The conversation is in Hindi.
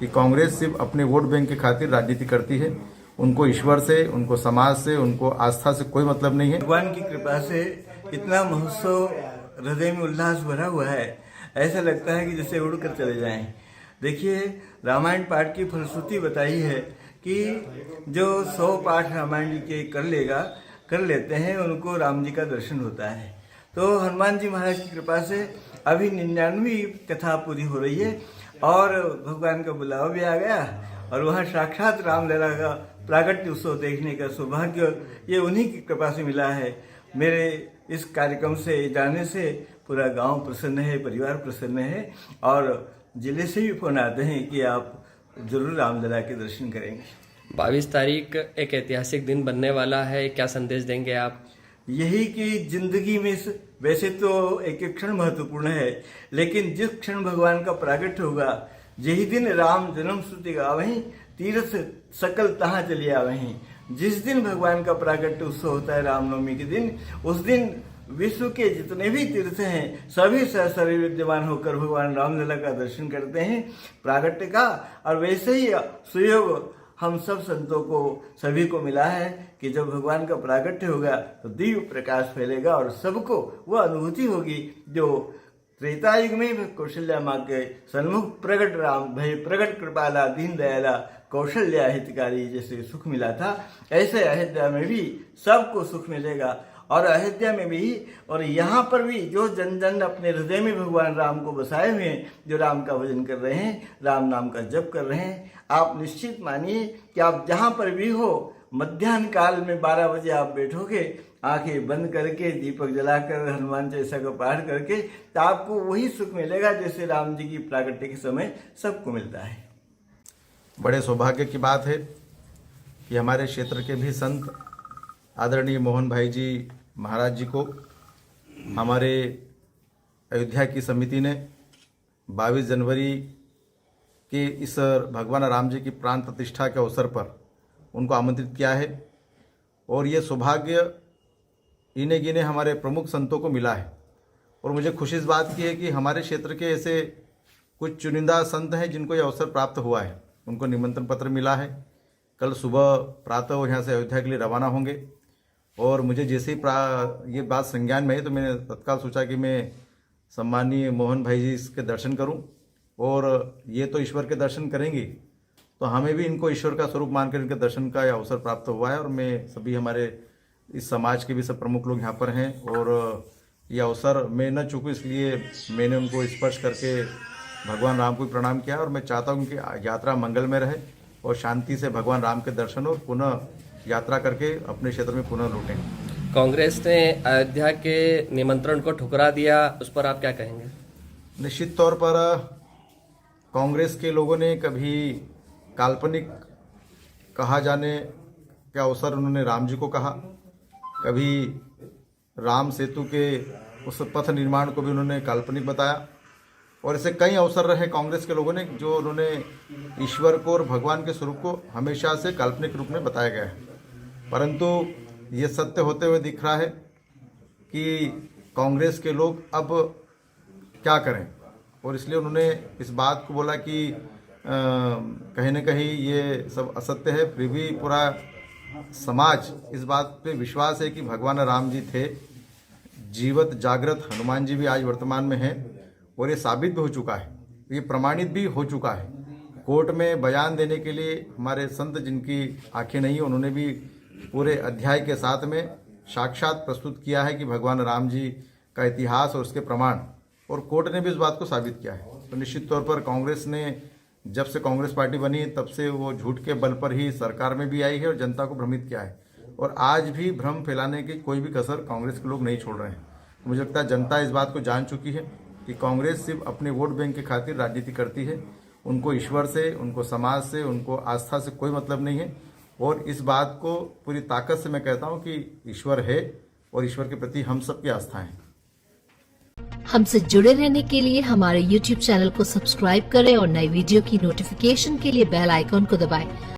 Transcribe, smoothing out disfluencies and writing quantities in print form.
कि कांग्रेस सिर्फ अपने वोट बैंक की खातिर राजनीति करती है। उनको ईश्वर से, उनको समाज से, उनको आस्था से कोई मतलब नहीं है। भगवान की कृपा से इतना महोत्सव हृदय में उल्लास भरा हुआ है, ऐसा लगता है कि जैसे उड़ कर चले जाएं। देखिए, रामायण पाठ की फलश्रुति बताई है कि जो 100 पाठ रामायण जी के कर लेते हैं, उनको राम जी का दर्शन होता है। तो हनुमान जी महाराज की कृपा से अभी 99वीं कथा पूरी हो रही है और भगवान का बुलावा भी आ गया और वहाँ साक्षात रामलीला का प्रागट्य उत्सव देखने का सौभाग्य ये उन्हीं की कृपा से मिला है। मेरे इस कार्यक्रम से जाने से पूरा गांव प्रसन्न है, परिवार प्रसन्न है और जिले से भी फोन आते हैं कि आप जरूर रामलीला के दर्शन करेंगे। 22 तारीख एक ऐतिहासिक दिन बनने वाला है, क्या संदेश देंगे आप? यही कि जिंदगी में वैसे तो एक एक क्षण महत्वपूर्ण है, लेकिन जिस क्षण भगवान का प्रागट्य होगा, यही दिन राम जन्म श्रुति गावहीं, तीर्थ सकल तहाँ चलिए आवहीं। जिस दिन भगवान का प्रागट्य उत्सव होता है रामनवमी के दिन, उस दिन विश्व के जितने भी तीर्थ हैं सभी सहसरी विद्यमान होकर भगवान रामलला का दर्शन करते हैं प्रागट्य का। और वैसे ही सुयोग हम सब संतों को सभी को मिला है कि जब भगवान का प्रागट्य होगा तो दिव्य प्रकाश फैलेगा और सबको वह अनुभूति होगी जो त्रेता युग में कौशल्या माँ के सन्मुख प्रगट राम भय प्रगट कृपाला दीन दयाला कौशल्या हितकारी जैसे सुख मिला था, ऐसे अयोध्या में भी सबको सुख मिलेगा। और अयोध्या में भी और यहाँ पर भी जो जन जन अपने हृदय में भगवान राम को बसाए हुए हैं, जो राम का भजन कर रहे हैं, राम नाम का जप कर रहे हैं, आप निश्चित मानिए कि आप जहाँ पर भी हो, मध्याह्न काल में 12 बजे आप बैठोगे, आंखें बंद करके दीपक जलाकर हनुमान चालीसा का पाठ करके, तो आपको वही सुख मिलेगा जैसे राम जी की प्रागट्य के समय सबको मिलता है। बड़े सौभाग्य की बात है कि हमारे क्षेत्र के भी संत आदरणीय मोहन भाई जी महाराज जी को हमारे अयोध्या की समिति ने 22 जनवरी के इस भगवान राम जी की प्राण प्रतिष्ठा के अवसर पर उनको आमंत्रित किया है। और ये सौभाग्य इन्हें गिने हमारे प्रमुख संतों को मिला है। और मुझे खुशी इस बात की है कि हमारे क्षेत्र के ऐसे कुछ चुनिंदा संत हैं जिनको ये अवसर प्राप्त हुआ है, उनको निमंत्रण पत्र मिला है। कल सुबह प्रातः वो यहाँ से अयोध्या के लिए रवाना होंगे और मुझे जैसे ही ये बात संज्ञान में आई तो मैंने तत्काल सोचा कि मैं सम्मानीय मोहन भाई जी इसके दर्शन करूं। और ये तो ईश्वर के दर्शन करेंगे तो हमें भी इनको ईश्वर का स्वरूप मानकर इनके दर्शन का अवसर प्राप्त हुआ है। और मैं सभी हमारे इस समाज के भी सब प्रमुख लोग यहाँ पर हैं और ये अवसर मैं न चूकूँ, इसलिए मैंने उनको स्पर्श करके भगवान राम को प्रणाम किया। और मैं चाहता हूँ कि यात्रा मंगल में रहे और शांति से भगवान राम के दर्शन और पुनः यात्रा करके अपने क्षेत्र में पुनः लौटें। कांग्रेस ने अयोध्या के निमंत्रण को ठुकरा दिया, उस पर आप क्या कहेंगे? निश्चित तौर पर कांग्रेस के लोगों ने कभी काल्पनिक कहा जाने के अवसर उन्होंने राम जी को कहा, कभी राम सेतु के उस पथ निर्माण को भी उन्होंने काल्पनिक बताया। और ऐसे कई अवसर रहे कांग्रेस के लोगों ने जो उन्होंने ईश्वर को और भगवान के स्वरूप को हमेशा से काल्पनिक रूप में बताया गया है। परंतु ये सत्य होते हुए दिख रहा है कि कांग्रेस के लोग अब क्या करें। और इसलिए उन्होंने इस बात को बोला कि कहीं न कहीं ये सब असत्य है, फिर भी पूरा समाज इस बात पे विश्वास है कि भगवान राम जी थे, जीवित जागृत हनुमान जी भी आज वर्तमान में हैं और ये साबित भी हो चुका है, ये प्रमाणित भी हो चुका है। कोर्ट में बयान देने के लिए हमारे संत जिनकी आंखें नहीं, उन्होंने भी पूरे अध्याय के साथ में साक्षात प्रस्तुत किया है कि भगवान राम जी का इतिहास और उसके प्रमाण, और कोर्ट ने भी इस बात को साबित किया है। तो निश्चित तौर पर कांग्रेस ने जब से कांग्रेस पार्टी बनी तब से वो झूठ के बल पर ही सरकार में भी आई है और जनता को भ्रमित किया है। और आज भी भ्रम फैलाने की कोई भी कसर कांग्रेस के लोग नहीं छोड़ रहे हैं। तो मुझे लगता है जनता इस बात को जान चुकी है कि कांग्रेस सिर्फ अपने वोट बैंक की खातिर राजनीति करती है। उनको ईश्वर से, उनको समाज से, उनको आस्था से कोई मतलब नहीं है। और इस बात को पूरी ताकत से मैं कहता हूं कि ईश्वर है और ईश्वर के प्रति हम सबकी आस्था है। हमसे जुड़े रहने के लिए हमारे YouTube चैनल को सब्सक्राइब करें और नई वीडियो की नोटिफिकेशन के लिए बेल आइकॉन को दबाएं।